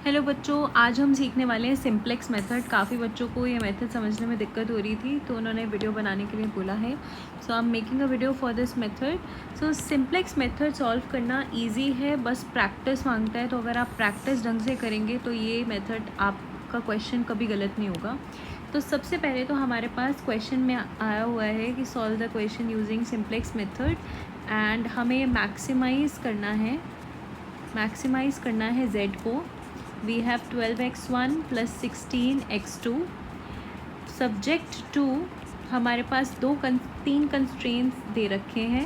Hello बच्चों, आज हम सीखने वाले हैं सिंप्लेक्स मेथड। काफ़ी बच्चों को ये मेथड समझने में दिक्कत हो रही थी तो उन्होंने वीडियो बनाने के लिए बोला है। So I am making a video for this method. So simplex method solve करना इजी है, बस प्रैक्टिस मांगता है। तो अगर आप प्रैक्टिस ढंग से करेंगे तो ये मेथड आपका क्वेश्चन कभी गलत नहीं होगा। तो सबसे पहले तो हमारे पास क्वेश्चन में आया हुआ है कि solve the question using simplex method and हमें मैक्सिमाइज़ करना है z को। We have 12x1 plus 16x2. Subject to हमारे पास तीन कंस्ट्रेंट्स दे रखे हैं।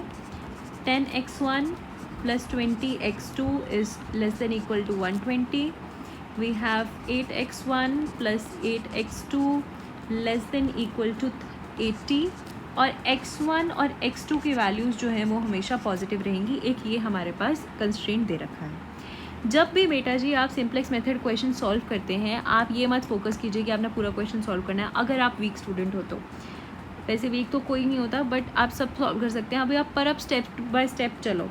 10x1 plus 20x2 is less than equal to 120. We have 8x1 plus 8x2 less than equal to 80. और x1 और x2 की वैल्यूज़ जो हैं वो हमेशा पॉजिटिव रहेंगी। एक ये हमारे पास कंस्ट्रेंट दे रखा है। जब भी बेटा जी आप सिंप्लेक्स मेथड क्वेश्चन सॉल्व करते हैं, आप ये मत फोकस कीजिए कि आपने पूरा क्वेश्चन सॉल्व करना है। अगर आप वीक स्टूडेंट हो तो, वैसे वीक तो कोई नहीं होता, बट आप सब सॉल्व कर सकते हैं। अभी आप पर अब स्टेप बाय स्टेप चलो।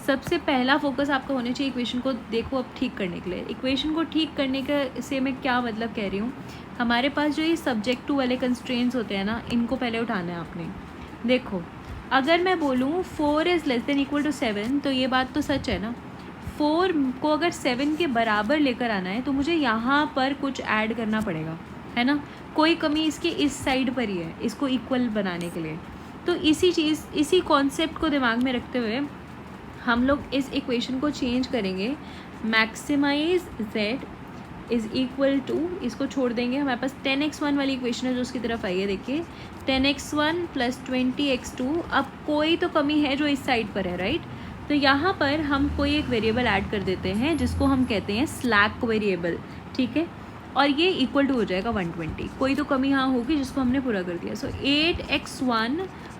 सबसे पहला फोकस आपका होना चाहिए इक्वेशन को देखो अब ठीक करने के लिए। इक्वेशन को ठीक करने के से मैं क्या मतलब कह रही हूँ, हमारे पास जो ये सब्जेक्ट टू वाले कंस्ट्रेंट्स होते हैं ना, इनको पहले उठाना है आपने। देखो, अगर मैं बोलूँ 4 is less than equal to 7, तो ये बात तो सच है ना। 4 को अगर 7 के बराबर लेकर आना है तो मुझे यहाँ पर कुछ ऐड करना पड़ेगा, है ना। कोई कमी इसके इस साइड पर ही है, इसको इक्वल बनाने के लिए। तो इसी कॉन्सेप्ट को दिमाग में रखते हुए हम लोग इस इक्वेशन को चेंज करेंगे। Maximize z is equal to, इसको छोड़ देंगे, हमारे पास 10x1 वाली इक्वेशन है जो उसकी तरफ आई है। देखिए 10x1 प्लस 20x2। अब कोई तो कमी है जो इस साइड पर है, राइट। तो यहाँ पर हम कोई एक वेरिएबल ऐड कर देते हैं जिसको हम कहते हैं स्लैक वेरिएबल, ठीक है। और ये इक्वल टू हो जाएगा 120। कोई तो कमी यहाँ होगी जिसको हमने पूरा कर दिया। सो 8x1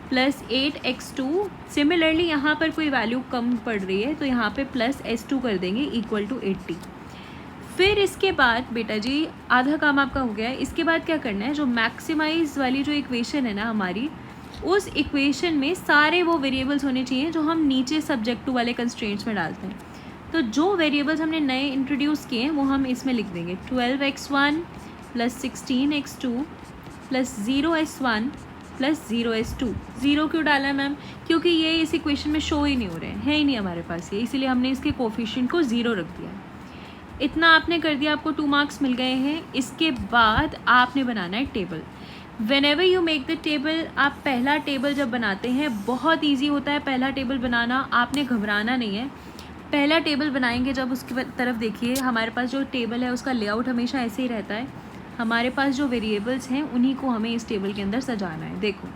प्लस 8x2। सिमिलरली यहाँ पर कोई वैल्यू कम पड़ रही है तो यहाँ पे प्लस s2 कर देंगे इक्वल टू 80। फिर इसके बाद बेटा जी आधा काम आपका हो गया है। इसके बाद क्या करना है, जो मैक्सिमाइज वाली जो इक्वेशन है ना हमारी, उस इक्वेशन में सारे वो वेरिएबल्स होने चाहिए जो हम नीचे सब्जेक्ट टू वाले कंस्ट्रेंट्स में डालते हैं। तो जो वेरिएबल्स हमने नए इंट्रोड्यूस किए हैं वो हम इसमें लिख देंगे। 12x1 plus 16x2 plus 0s1 plus 0s2। 0 क्यों डाला है मैम? क्योंकि ये इस इक्वेशन में शो ही नहीं हो रहे हैं, है ही नहीं हमारे पास ये, इसीलिए हमने इसके कोफिशिएंट को 0 रख दिया है। इतना आपने कर दिया, आपको 2 मार्क्स मिल गए हैं। इसके बाद आपने बनाना है table. Whenever you make the table, आप पहला टेबल जब बनाते हैं बहुत इजी होता है पहला टेबल बनाना, आपने घबराना नहीं है। पहला टेबल बनाएंगे जब उसकी तरफ देखिए, हमारे पास जो टेबल है उसका लेआउट हमेशा ऐसे ही रहता है। हमारे पास जो वेरिएबल्स हैं उन्हीं को हमें इस टेबल के अंदर सजाना है। देखो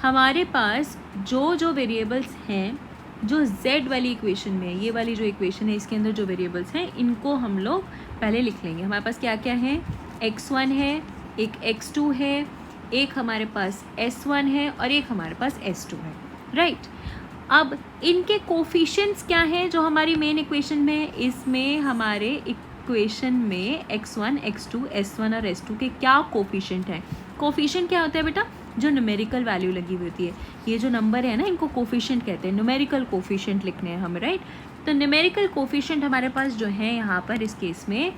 हमारे पास जो वेरिएबल्स हैं जो z वाली इक्वेशन में है, ये वाली जो इक्वेशन है इसके अंदर जो वेरिएबल्स हैं इनको हम लोग पहले लिख लेंगे। हमारे पास क्या क्या है, x1 है, एक x2 है, एक हमारे पास s1 है और एक हमारे पास s2 है, राइट। अब इनके कोफिशिएंट्स क्या हैं जो हमारी मेन इक्वेशन में है, इसमें हमारे इक्वेशन में x1, x2, s1 और s2 के क्या कोफिशिएंट हैं। कोफिशिएंट क्या होता है बेटा, जो न्यूमेरिकल वैल्यू लगी हुई होती है। ये जो नंबर है ना इनको कोफिशिएंट कहते हैं, न्यूमेरिकल कोफिशिएंट लिखने हैं हमें, राइट। तो न्यूमेरिकल कोफिशिएंट हमारे पास जो है यहाँ पर इस केस में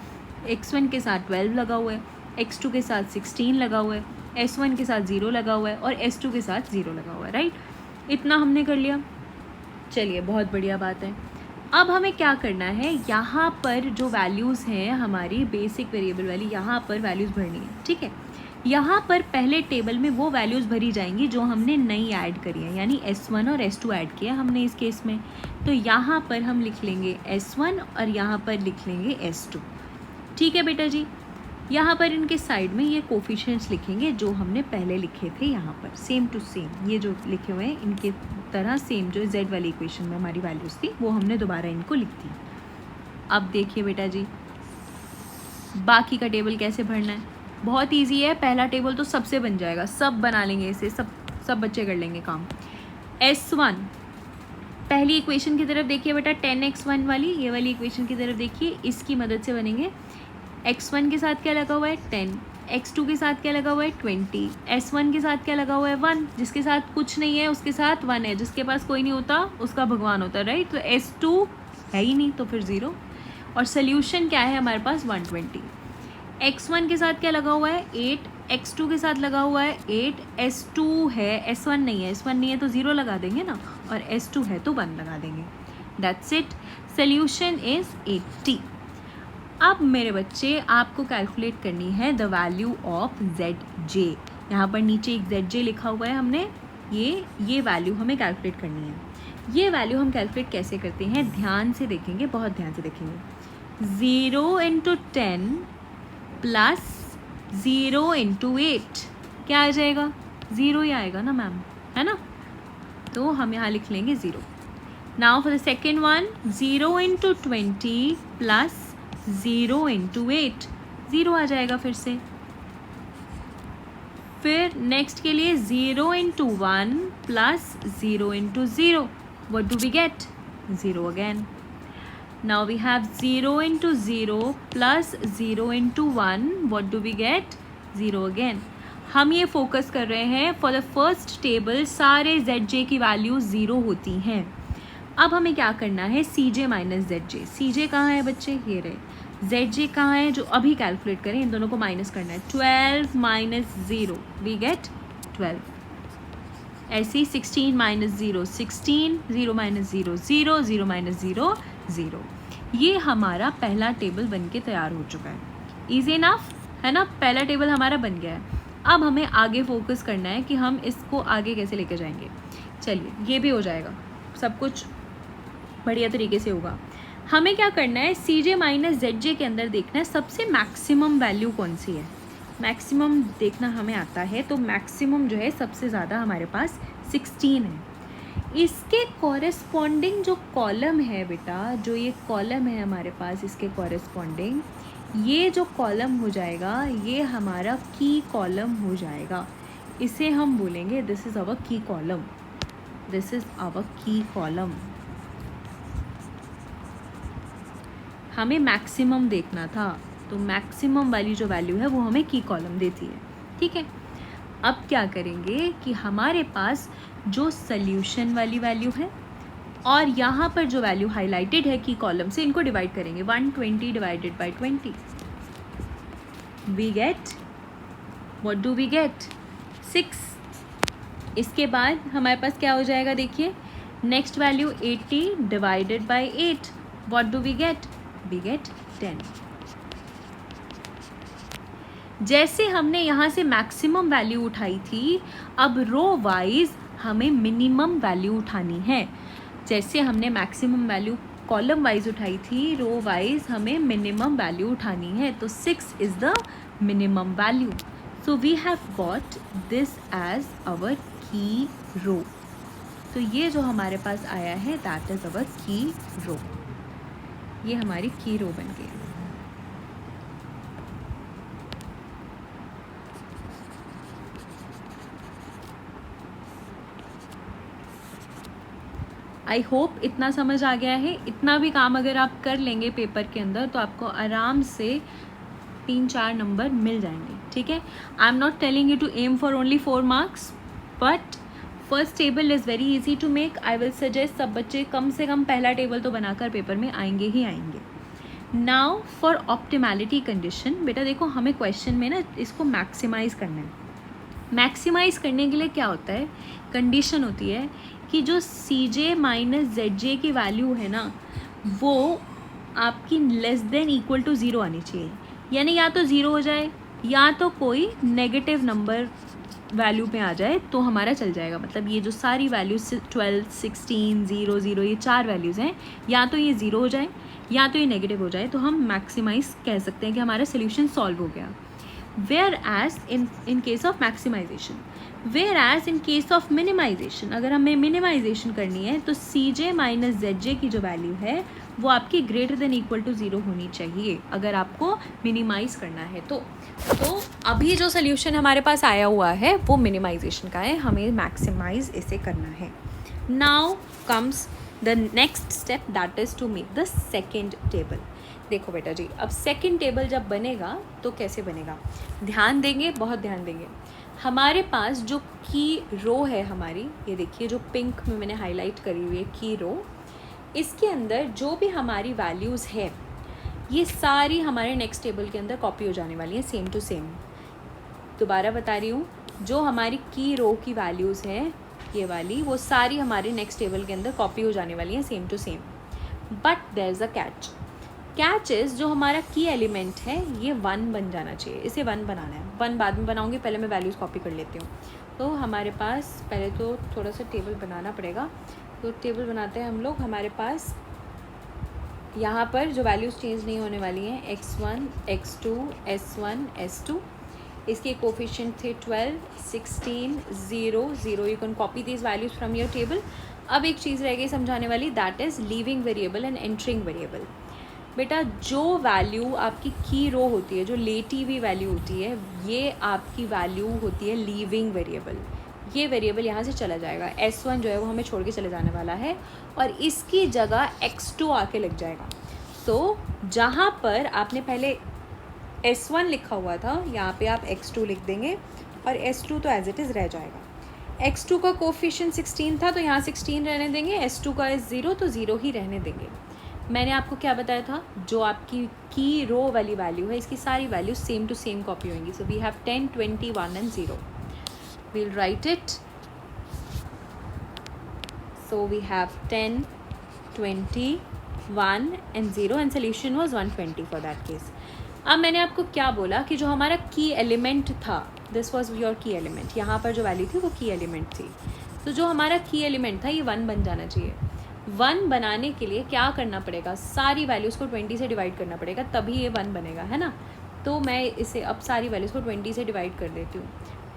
x1 के साथ 12 लगा हुआ है, x2 के साथ 16 लगा हुआ है, s1 के साथ 0 लगा हुआ है और s2 के साथ 0 लगा हुआ है, राइट। इतना हमने कर लिया, चलिए बहुत बढ़िया बात है। अब हमें क्या करना है, यहाँ पर जो वैल्यूज़ हैं हमारी बेसिक वेरिएबल वाली, यहाँ पर वैल्यूज़ भरनी है, ठीक है। यहाँ पर पहले टेबल में वो वैल्यूज़ भरी जाएंगी जो हमने नई ऐड करी है, यानी s1 और s2 ऐड किया हमने इस केस में। तो यहाँ पर हम लिख लेंगे s1 और यहाँ पर लिख लेंगे s2, ठीक है बेटा जी। यहाँ पर इनके साइड में ये कोफिशिएंट्स लिखेंगे जो हमने पहले लिखे थे, यहाँ पर सेम टू सेम ये जो लिखे हुए हैं इनके तरह सेम जो z वाली इक्वेशन में हमारी वैल्यूज़ थी वो हमने दोबारा इनको लिख दी। अब देखिए बेटा जी बाकी का टेबल कैसे भरना है, बहुत ईजी है। पहला टेबल तो सबसे बन जाएगा, सब बना लेंगे इसे, सब बच्चे कर लेंगे काम। s1 पहली इक्वेशन की तरफ देखिए बेटा, 10x1 वाली ये वाली इक्वेशन की तरफ देखिए, इसकी मदद से बनेंगे। x1 के साथ क्या लगा हुआ है 10, x2 के साथ क्या लगा हुआ है 20, s1 के साथ क्या लगा हुआ है 1, जिसके साथ कुछ नहीं है उसके साथ 1 है, जिसके पास कोई नहीं होता उसका भगवान होता है, राइट। तो s2 है ही नहीं तो फिर 0। और सोल्यूशन क्या है हमारे पास 120। x1 के साथ क्या लगा हुआ है 8, x2 के साथ लगा हुआ है 8, s2 है, s1 नहीं है, s1 नहीं है तो 0 लगा देंगे ना, और s2 है तो 1 लगा देंगे। That's it, solution is 80। अब मेरे बच्चे आपको कैलकुलेट करनी है द वैल्यू ऑफ ZJ। यहाँ पर नीचे एक ZJ लिखा हुआ है हमने, ये वैल्यू हमें कैलकुलेट करनी है। ये वैल्यू हम कैलकुलेट कैसे करते हैं, ध्यान से देखेंगे, बहुत ध्यान से देखेंगे। 0 × 10 प्लस 0 × 8 क्या आ जाएगा, 0 ही आएगा ना मैम, है ना, तो हम यहाँ लिख लेंगे 0। Now for the second one, 0 × 20 plus 0 × 8, 0 आ जाएगा फिर से। फिर नेक्स्ट के लिए 0 × 1 plus 0 × 0, what do we get, 0 again. Now we have 0 × 0 plus 0 × 1, what do we get, 0 again. हम ये फोकस कर रहे हैं फॉर द फर्स्ट टेबल सारे ZJ की वैल्यू 0 होती हैं। अब हमें क्या करना है, CJ माइनस ZJ। CJ कहाँ है बच्चे, ये रहे। ZJ कहाँ है जो अभी कैलकुलेट करें, इन दोनों को माइनस करना है। 12 माइनस 0 वी गेट 12। ऐसे ही 16 माइनस 0 16, 0 माइनस 0 0, 0 माइनस 0 0। ये हमारा पहला टेबल बन के तैयार हो चुका है। ईजी इनफ है ना, पहला टेबल हमारा बन गया है। अब हमें आगे फोकस करना है कि हम इसको आगे कैसे लेकर जाएंगे। चलिए ये भी हो जाएगा, सब कुछ बढ़िया तरीके से होगा। हमें क्या करना है, CJ माइनस ZJ के अंदर देखना है सबसे मैक्सिमम वैल्यू कौन सी है। मैक्सिमम देखना हमें आता है, तो मैक्सिमम जो है सबसे ज़्यादा हमारे पास 16 है। इसके कॉरेस्पॉन्डिंग जो कॉलम है बेटा, जो ये कॉलम है हमारे पास, इसके कॉरेस्पॉन्डिंग ये जो कॉलम हो जाएगा, ये हमारा की कॉलम हो जाएगा। इसे हम बोलेंगे दिस इज़ आवर की कॉलम, दिस इज़ आवर की कॉलम। हमें मैक्सिमम देखना था, तो मैक्सिमम वाली जो वैल्यू है वो हमें की कॉलम देती है, ठीक है। अब क्या करेंगे कि हमारे पास जो सल्यूशन वाली वैल्यू है और यहाँ पर जो वैल्यू हाईलाइटेड है की कॉलम से, इनको डिवाइड करेंगे। 120 divided by 20 we get, what do we get, 6। इसके बाद हमारे पास क्या हो जाएगा, देखिए next value 80 divided by 8, what do we get, we get 10। जैसे हमने यहाँ से मैक्सिमम वैल्यू उठाई थी, अब रो वाइज हमें मिनिमम वैल्यू उठानी है। जैसे हमने मैक्सिमम वैल्यू कॉलम वाइज उठाई थी, रो वाइज हमें मिनिमम वैल्यू उठानी है। तो 6 is the minimum value, so we have got this as our key row. तो ये जो हमारे पास आया है दैट इज़ आवर की रो, ये हमारी की रो बन गई। आई होप इतना समझ आ गया है। इतना भी काम अगर आप कर लेंगे पेपर के अंदर तो आपको आराम से 3-4 नंबर मिल जाएंगे, ठीक है। I am not telling you to aim for only 4 marks, but first table is very easy to make. I will suggest सब बच्चे कम से कम पहला टेबल तो बनाकर पेपर में आएंगे ही आएंगे। नाउ फॉर ऑप्टिमैलिटी कंडीशन, बेटा देखो हमें क्वेश्चन में ना इसको मैक्सिमाइज़ करना है। मैक्सिमाइज़ करने के लिए क्या होता है, कंडीशन होती है कि जो CJ माइनस ZJ की वैल्यू है ना, वो आपकी लेस देन इक्वल टू 0 आनी चाहिए। यानी या तो 0 हो जाए या तो कोई नेगेटिव नंबर वैल्यू पे आ जाए तो हमारा चल जाएगा। मतलब ये जो सारी वैल्यूज 12, 16, 0, 0 ये 4 वैल्यूज़ हैं, या तो ये 0 हो जाए या तो ये नेगेटिव हो जाए, तो हम मैक्सिमाइज़ कह सकते हैं कि हमारा सोल्यूशन सॉल्व हो गया। Whereas in case of maximization, whereas in case of minimization, अगर हमें मिनिमाइजेशन करनी है तो CJ माइनस ZJ की जो वैल्यू है वो आपकी ग्रेटर देन इक्वल टू 0 होनी चाहिए अगर आपको मिनिमाइज़ करना है। तो अभी जो सोल्यूशन हमारे पास आया हुआ है वो मिनिमाइजेशन का है, हमें मैक्सिमाइज इसे करना है। Now comes the next step, that is to make the second table. देखो बेटा जी, अब सेकेंड टेबल जब बनेगा तो कैसे बनेगा, ध्यान देंगे, बहुत ध्यान देंगे। हमारे पास जो की रो है हमारी, ये देखिए जो पिंक में मैंने हाईलाइट करी हुई है की रो, इसके अंदर जो भी हमारी वैल्यूज़ है ये सारी हमारे नेक्स्ट टेबल के अंदर कॉपी हो जाने वाली हैं सेम टू सेम। दोबारा बता रही हूँ, जो हमारी की रो की वैल्यूज़ हैं ये वाली, वो सारी हमारे नेक्स्ट टेबल के अंदर कॉपी हो जाने वाली हैं same to same. But there is a catch. Catch is जो हमारा की एलिमेंट है ये 1 बन जाना चाहिए, इसे 1 बनाना है। 1 बाद में बनाऊँगी, पहले मैं वैल्यूज़ कॉपी कर लेती हूँ। तो हमारे पास पहले तो थोड़ा सा टेबल बनाना पड़ेगा। तो टेबल बनाते हैं हम लोग। हमारे पास यहाँ पर जो वैल्यूज़ चेंज नहीं होने वाली हैं, x1, x2, s1, s2, इसके कोफिशिएंट थे 12, 16, 0, 0। You can copy these values from your table. अब एक चीज़ रह गई समझाने वाली, that is leaving variable and entering variable. बेटा जो वैल्यू आपकी की रो होती है, जो लेटी हुई वैल्यू होती है, ये आपकी वैल्यू होती है लीविंग वेरिएबल। ये वेरिएबल यहाँ से चला जाएगा, s1 जो है वो हमें छोड़ के चले जाने वाला है और इसकी जगह x2 आके लग जाएगा। तो जहाँ पर आपने पहले s1 लिखा हुआ था, यहाँ पे आप x2 लिख देंगे और s2 तो एज इट इज़ रह जाएगा। x2 का कोफिशिएंट 16 था तो यहाँ 16 रहने देंगे, s2 का इज़ 0 तो 0 ही रहने देंगे। मैंने आपको क्या बताया था, जो आपकी की रो वाली वैल्यू है, इसकी सारी value same to same copy होंगी। So we have 10, 20, 1 and 0. We'll write it. So we have 10, 20, 1 and 0 and solution was 120 for that case. अब मैंने आपको क्या बोला कि जो हमारा की एलिमेंट था, दिस वॉज योर की एलिमेंट, यहाँ पर जो वैल्यू थी वो की एलिमेंट थी। तो जो हमारा की एलिमेंट था ये 1 बन जाना चाहिए। 1 बनाने के लिए क्या करना पड़ेगा, सारी वैल्यूज़ को 20 से डिवाइड करना पड़ेगा, तभी ये 1 बनेगा, है ना। तो मैं इसे अब सारी वैल्यूज़ को 20 से डिवाइड कर देती हूँ।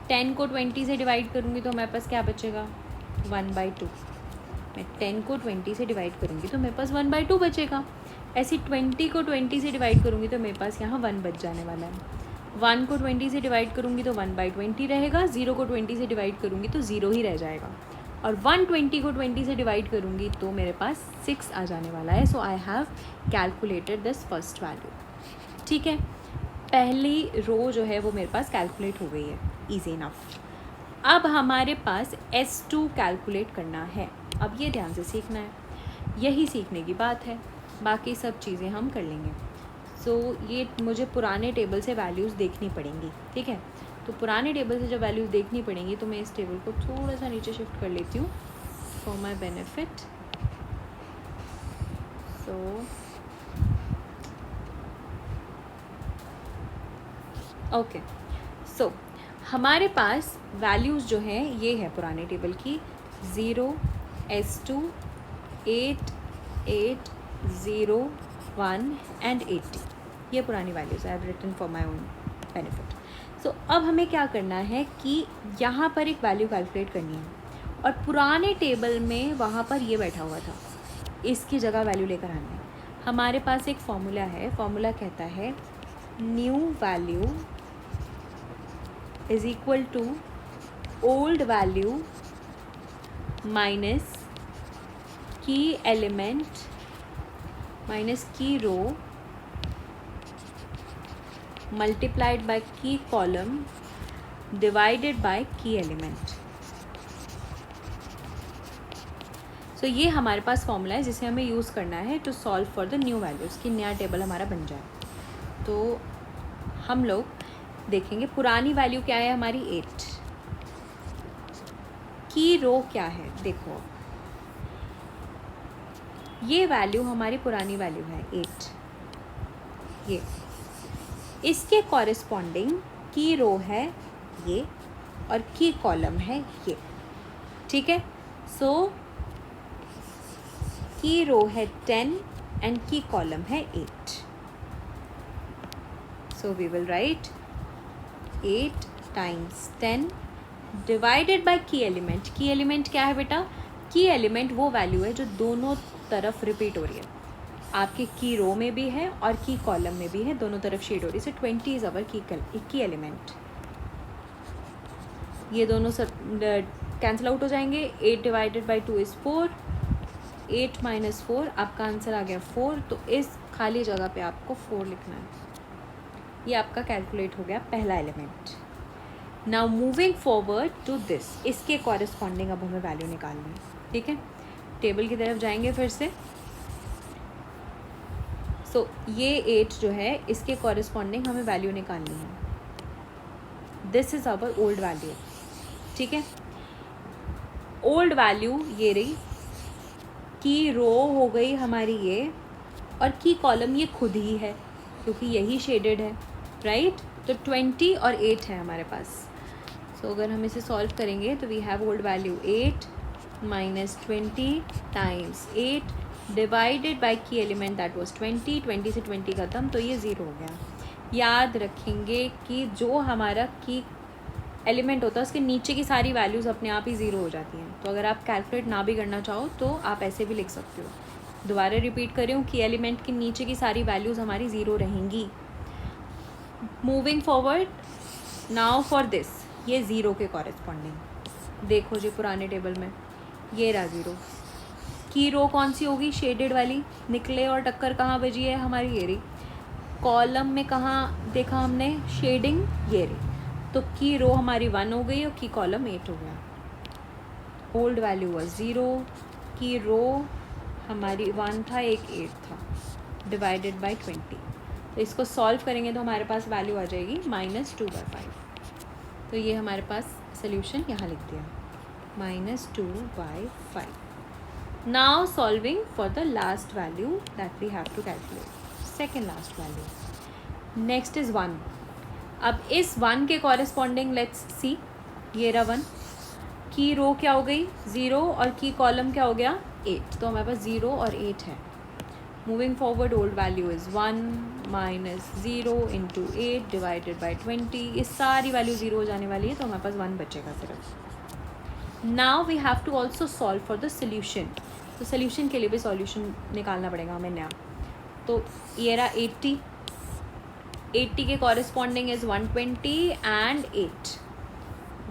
10 को 20 से डिवाइड करूँगी तो मेरे पास क्या बचेगा, 1/2। मैं 10 को 20 से डिवाइड करूँगी तो मेरे पास 1/2 बचेगा। ऐसे 20 को 20 से डिवाइड करूँगी तो मेरे पास यहाँ 1 बच जाने वाला है। 1 को 20 से डिवाइड करूँगी तो 1/20 रहेगा। 0 को 20 से डिवाइड करूँगी तो 0 ही रह जाएगा। और 120 को 20 से डिवाइड करूँगी तो मेरे पास 6 आ जाने वाला है। So I have calculated this first value. ठीक है, पहली रो जो है वो मेरे पास कैलकुलेट हो गई है, ईजी इनफ। अब हमारे पास S2 कैलकुलेट करना है। अब ये ध्यान से सीखना है, यही सीखने की बात है, बाकी सब चीज़ें हम कर लेंगे। सो ये मुझे पुराने टेबल से वैल्यूज़ देखनी पड़ेंगी, ठीक है। तो पुराने टेबल से जब वैल्यूज़ देखनी पड़ेंगी तो मैं इस टेबल को थोड़ा सा नीचे शिफ्ट कर लेती हूँ for my benefit. So okay, so हमारे पास वैल्यूज़ जो हैं ये है पुराने टेबल की, 0, S2, 8, 8, 0, 1 एंड 80। ये पुरानी values I have written for my own benefit. So अब हमें क्या करना है कि यहाँ पर एक वैल्यू कैलकुलेट करनी है और पुराने टेबल में वहाँ पर ये बैठा हुआ था, इसकी जगह वैल्यू लेकर आना है। हमारे पास एक फॉर्मूला है, फॉर्मूला कहता है new value is equal to old value minus key element minus key row multiplied by key column divided by key element. तो ये हमारे पास फॉर्मूला है जिसे हमें यूज़ करना है to solve for the new values, कि नया टेबल हमारा बन जाए। तो हम लोग देखेंगे पुरानी वैल्यू क्या है हमारी, 8। की रो क्या है, देखो ये वैल्यू हमारी पुरानी वैल्यू है 8। ये इसके कॉरेस्पॉन्डिंग की रो है ये और की कॉलम है ये, ठीक है। सो की रो है 10 एंड की कॉलम है 8। So we will write 8 times 10 divided by key element. Key element क्या है बेटा, की एलिमेंट वो वैल्यू है जो दोनों तरफ रिपीट हो रही है, आपकी की रो में भी है और की कॉलम में भी है, दोनों तरफ शेड हो रही है। सो 20 इज अवर की एलिमेंट। ये दोनों सब कैंसिल आउट हो जाएंगे। 8 डिवाइडेड बाई 2 इज़ 4, 8 माइनस 4, आपका आंसर आ गया 4। तो इस खाली जगह पे आपको 4 लिखना है। ये आपका कैलकुलेट हो गया पहला element. Now moving forward to this, इसके कॉरेस्पॉन्डिंग अब हमें वैल्यू निकालनी है, ठीक है। टेबल की तरफ जाएंगे फिर से। सो ये 8 जो है इसके कॉरेस्पॉन्डिंग हमें वैल्यू निकालनी है. This is our old value. ठीक है, ओल्ड वैल्यू ये रही, की रो हो गई हमारी ये, और की कॉलम ये खुद ही है क्योंकि यही शेडेड है, राइट. तो 20 और 8 है हमारे पास. सो अगर हम इसे सॉल्व करेंगे तो we have old value 8 minus 20 times 8 divided by key element that was 20 से 20 खत्म, तो ये 0 हो गया. याद रखेंगे कि जो हमारा की एलिमेंट होता है उसके नीचे की सारी वैल्यूज़ अपने आप ही 0 हो जाती हैं. तो अगर आप कैलकुलेट ना भी करना चाहो तो आप ऐसे भी लिख सकते हो. दोबारा रिपीट कर रही हूँ कि एलिमेंट के नीचे की सारी वैल्यूज़ हमारी 0 रहेंगी. Moving forward now for this, ये 0 के कॉरेस्पॉन्डिंग देखो जी पुराने टेबल में ये रहा 0. की रो कौन सी होगी, शेडेड वाली. निकले और टक्कर कहाँ बजी है हमारी, ये रही. कॉलम में कहाँ देखा हमने शेडिंग, ये रही. तो की रो हमारी 1 हो गई और की कॉलम 8 हो गया. ओल्ड वैल्यू वाज 0, की रो हमारी 1 था, एक 8 था, डिवाइडेड बाय 20. तो इसको सॉल्व करेंगे तो हमारे पास वैल्यू आ जाएगी -2/5. तो ये हमारे पास सोल्यूशन यहाँ लिख दिया, -2/5. Now solving for the last value that we have to calculate, second last value. Next is 1. अब इस 1 के कॉरेस्पॉन्डिंग लेट्स सी, ये रहा 1. की रो क्या हो गई 0 और की कॉलम क्या हो गया 8. तो हमारे पास 0 और 8 है. Moving forward old value is 1 minus 0 into 8 divided by 20. ये सारी वैल्यू 0 हो जाने वाली है तो हमारे पास 1 बचेगा सिर्फ. Now we have to also solve for the solution. तो सोल्यूशन के लिए भी सॉल्यूशन निकालना पड़ेगा हमें नया. तो ये रहा 80 के corresponding is 120 and 8.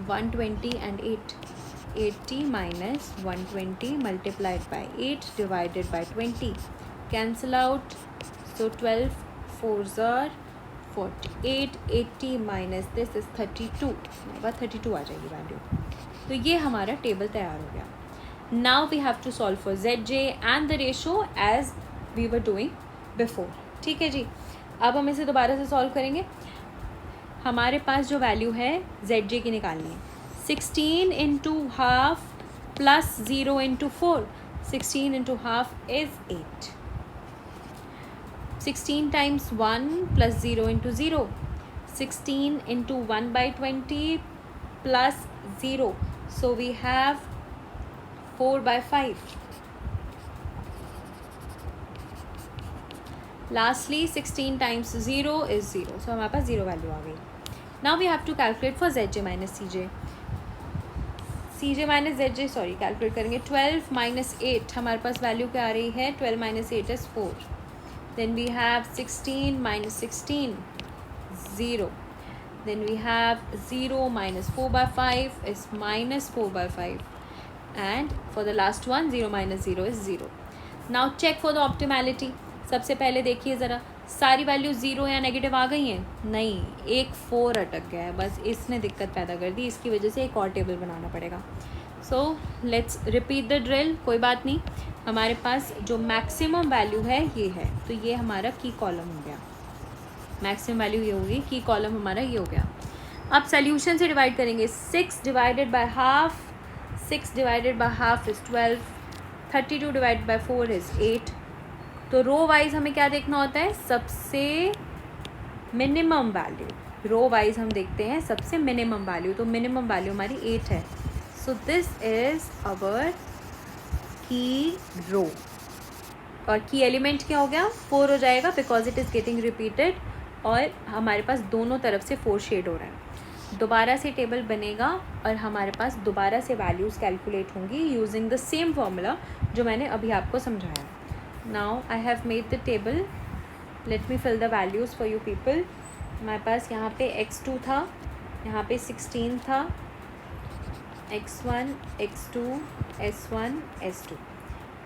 120 and 8. 80 minus 120 multiplied by 8 divided by 20. Cancel out. So 12 4s are 48. 80 minus this is 32. मेरे पास 32 आ जाएगी वैल्यू. तो ये हमारा टेबल तैयार हो गया. Now we have to solve for z j and the ratio as we were doing before. ठीक है जी. अब हम इसे दोबारा से सॉल्व करेंगे. हमारे पास जो वैल्यू है जेड जे की निकालनी है. 16 into half plus 0 into 4. 16 into half is 8. 16 times 1 plus 0 into 0. 16 into 1/20 plus 0. So we have 4/5. Lastly 16 times 0 is 0. So हमारे पास 0 वैल्यू आ गई. Now we have to calculate for Zj minus Cj. Cj minus Zj calculate करेंगे. 12 minus 8 हमारे पास value क्या आ रही है, 12 minus 8 is 4. Then we have 16 minus 16, 0. Then we have 0 minus 4/5 is minus 4/5. And for the last one 0 minus 0 is 0. Now check for the optimality. सबसे पहले देखिए ज़रा, सारी वैल्यू 0 या नेगेटिव आ गई हैं? नहीं, एक 4 अटक गया है, बस इसने दिक्कत पैदा कर दी. इसकी वजह से एक और टेबल बनाना पड़ेगा. So let's repeat the drill. कोई बात नहीं, हमारे पास जो मैक्सिमम वैल्यू है ये है, तो ये हमारा की कॉलम हो गया. मैक्सिमम वैल्यू ये होगी, की कॉलम हमारा ये हो गया. अब सोल्यूशन से डिवाइड करेंगे. 6 divided by half, 6 divided by half is 12. 32 divided by 4 is 8. तो रो वाइज हमें क्या देखना होता है, सबसे मिनिमम वैल्यू. रो वाइज हम देखते हैं सबसे मिनिमम वैल्यू. तो मिनिमम वैल्यू हमारी 8 है. सो दिस इज़ अवर की रो. और की एलिमेंट क्या हो गया, 4 हो जाएगा because it is getting repeated. और हमारे पास दोनों तरफ से 4 शेड हो रहा है. दोबारा से टेबल बनेगा और हमारे पास दोबारा से वैल्यूज़ कैलकुलेट होंगी यूजिंग द सेम फार्मूला जो मैंने अभी आपको समझाया. Now I have made the table. Let me fill the values for you people. हमारे पास यहाँ पे x2 था, यहाँ पे 16 था, x1, x2, s1, s2.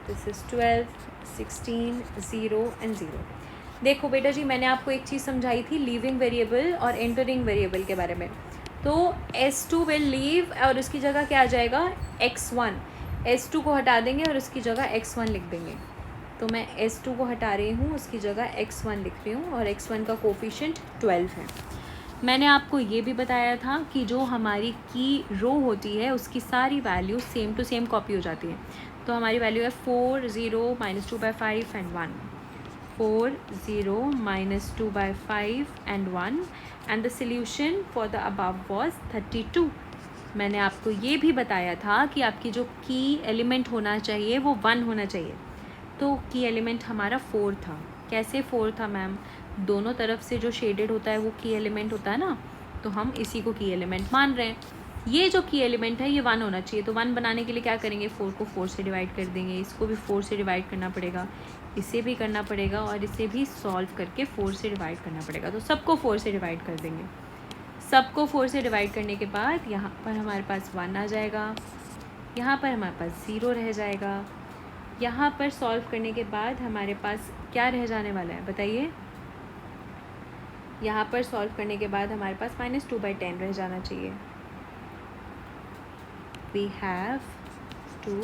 This is 12, 16, 0 and 0. देखो बेटा जी, मैंने आपको एक चीज़ समझाई थी लीविंग वेरिएबल और एंटरिंग वेरिएबल के बारे में. तो s2 विल लीव और उसकी जगह क्या आ जाएगा, x1. s2 को हटा देंगे और उसकी जगह x1 लिख देंगे. तो मैं S2 को हटा रही हूँ, उसकी जगह x1 लिख रही हूँ और x1 का कोफिशिएंट 12 है। मैंने आपको ये भी बताया था कि जो हमारी की रो होती है उसकी सारी value same to same copy हो जाती है। तो हमारी वैल्यू है 4 0 -2/5 and 1, 4 0 -2/5 and 1 and the solution for the above was 32। मैंने आपको ये भी बताया था कि आपकी जो की एलिमेंट होना चाहिए वो 1 होना चाहिए। तो की एलिमेंट हमारा 4 था। कैसे 4 था मैम? दोनों तरफ से जो शेडेड होता है वो की एलिमेंट होता है ना, तो हम इसी को की एलिमेंट मान रहे हैं। ये जो की एलिमेंट है ये 1 होना चाहिए, तो 1 बनाने के लिए क्या करेंगे? 4 को 4 से डिवाइड कर देंगे, इसको भी 4 से डिवाइड करना पड़ेगा, इसे भी करना पड़ेगा और इसे भी सॉल्व करके 4 से डिवाइड करना पड़ेगा। तो सबको 4 से डिवाइड कर देंगे। सबको 4 से डिवाइड करने के बाद यहाँ पर हमारे पास 1 आ जाएगा, यहाँ पर हमारे पास 0 रह जाएगा। यहाँ पर सॉल्व करने के बाद हमारे पास क्या रह जाने वाला है बताइए? यहाँ पर सॉल्व करने के बाद हमारे पास -2/10 रह जाना चाहिए। We have 2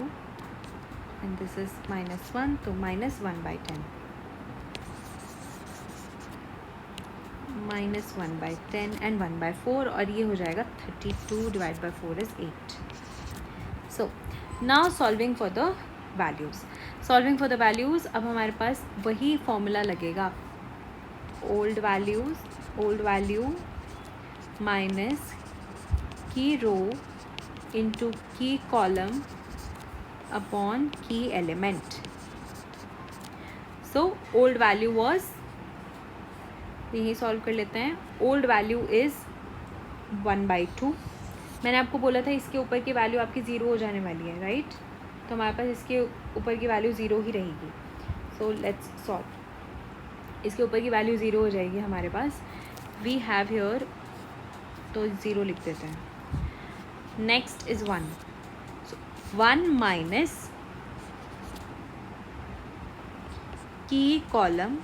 and this is -1, तो -1/10, -1/10 एंड 1/4 और ये हो जाएगा 32 divide by 4 is 8। So now solving for the values. Solving for the values, अब हमारे पास वही फॉर्मूला लगेगा, ओल्ड वैल्यू माइनस की रो इंटू की कॉलम अपॉन की element. So old value was, यही सॉल्व कर लेते हैं। Old value is 1/2। मैंने आपको बोला था इसके ऊपर की वैल्यू आपकी 0 हो जाने वाली है, राइट? तो हमारे पास इसके ऊपर की वैल्यू 0 ही रहेगी। So let's solve. इसके ऊपर की वैल्यू 0 हो जाएगी हमारे पास। वी हैव हियर, तो 0 लिख देते हैं। नेक्स्ट इज़ 1, सो 1 माइनस की कॉलम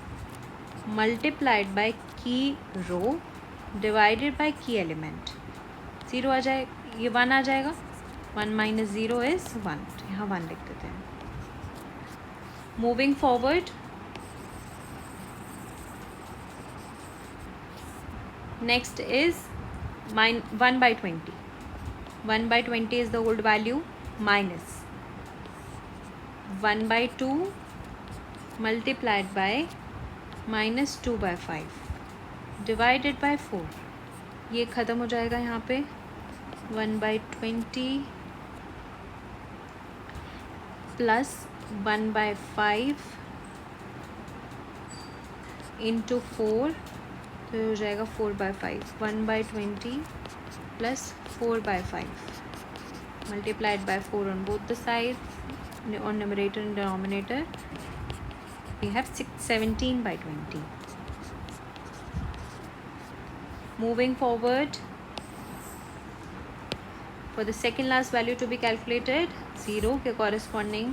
मल्टीप्लाइड बाय की रो डिवाइडेड बाय की एलिमेंट। 0 आ जाए, ये 1 आ जाएगा। 1 - 0 इज़ 1, यहाँ 1 लिख देते हैं। Moving forward, next is 1/20. 1/20 is the old value minus 1/2 multiplied by -2/5 divided by 4. ये ख़त्म हो जाएगा यहाँ पे। 1/20 प्लस 1/5 इंटू 4, तो ये हो जाएगा 4/5। 1/20 plus 4/5 multiplied by 4 on both the sides, on numerator and denominator. We have 17/20. Moving forward, for the second last value to be calculated, 0 के corresponding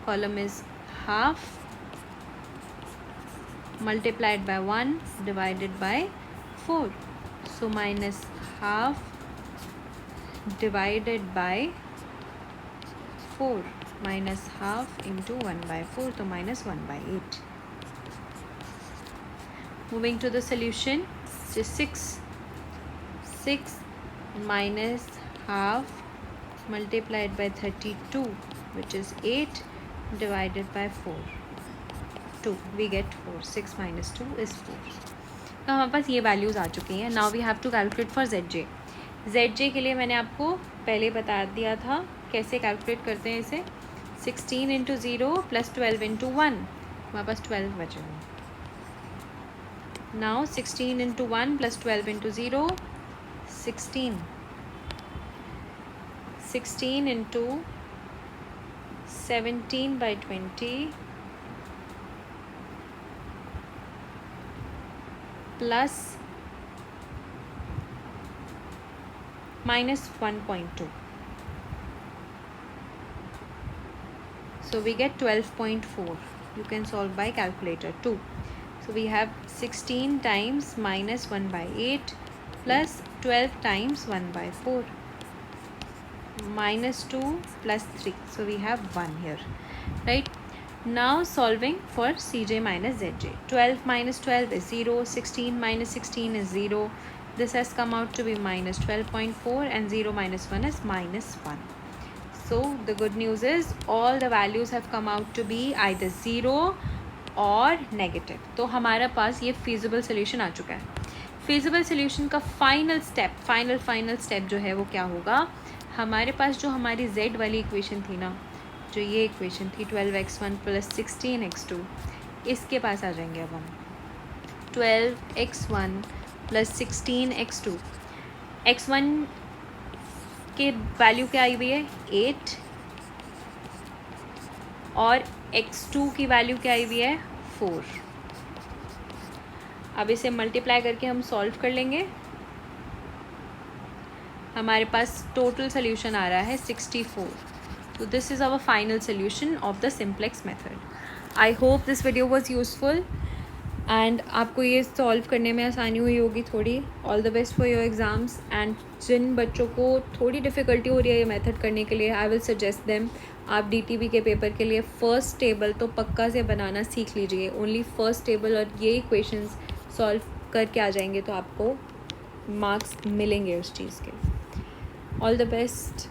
column is half multiplied by 1 divided by 4. So minus half divided by 4, minus half into 1/4, so minus 1/8. Moving to the solution, so 6 minus half multiplied by 32, which is 8 divided by 4, 2. We get 4. 6 minus 2 is 4. तो हमारे पास ये values आ चुकी हैं। Now we have to calculate for ZJ के लिए मैंने आपको पहले बता दिया था कैसे कैलकुलेट करते हैं इसे। 16 इंटू 0 प्लस 12 इंटू 1, हमारे पास 12 बचेगा। Now 16 into 1 plus 12 into 0, 16 into 17/20 plus minus 1.2. So we get 12.4. You can solve by calculator too. So we have 16 times minus 1/8 plus 12 times 1/4 minus 2 plus 3. So we have 1 here, right? Now solving for Cj minus Zj. 12 minus 12 is 0. 16 minus 16 is 0. This has come out to be minus 12.4 and 0 minus 1 is minus 1. So the good news is all the values have come out to be either 0 और negative. तो हमारे पास ये feasible solution आ चुका है. feasible solution का final step जो है वो क्या होगा. हमारे पास जो हमारी z वाली इक्वेशन थी ना, जो ये इक्वेशन थी 12x1 प्लस 16x2, इसके पास आ जाएंगे अब हम. 12x1 प्लस 16x2, x1 के वैल्यू क्या आई हुई है 8 और x2 की वैल्यू क्या आई हुई है 4. अब इसे मल्टीप्लाई करके हम सॉल्व कर लेंगे. हमारे पास टोटल सोल्यूशन आ रहा है 64. So this is our final solution of the simplex method. I hope this video was useful and आपको ये सॉल्व करने में आसानी हुई होगी थोड़ी. All the best for your exams. And जिन बच्चों को थोड़ी डिफ़िकल्टी हो रही है ये मेथड करने के लिए, I will suggest them आप DTB के पेपर के लिए फर्स्ट टेबल तो पक्का से बनाना सीख लीजिए. ओनली फर्स्ट टेबल और ये इक्वेशंस सॉल्व करके आ जाएंगे तो आपको मार्क्स मिलेंगे उस चीज़ के. All the best.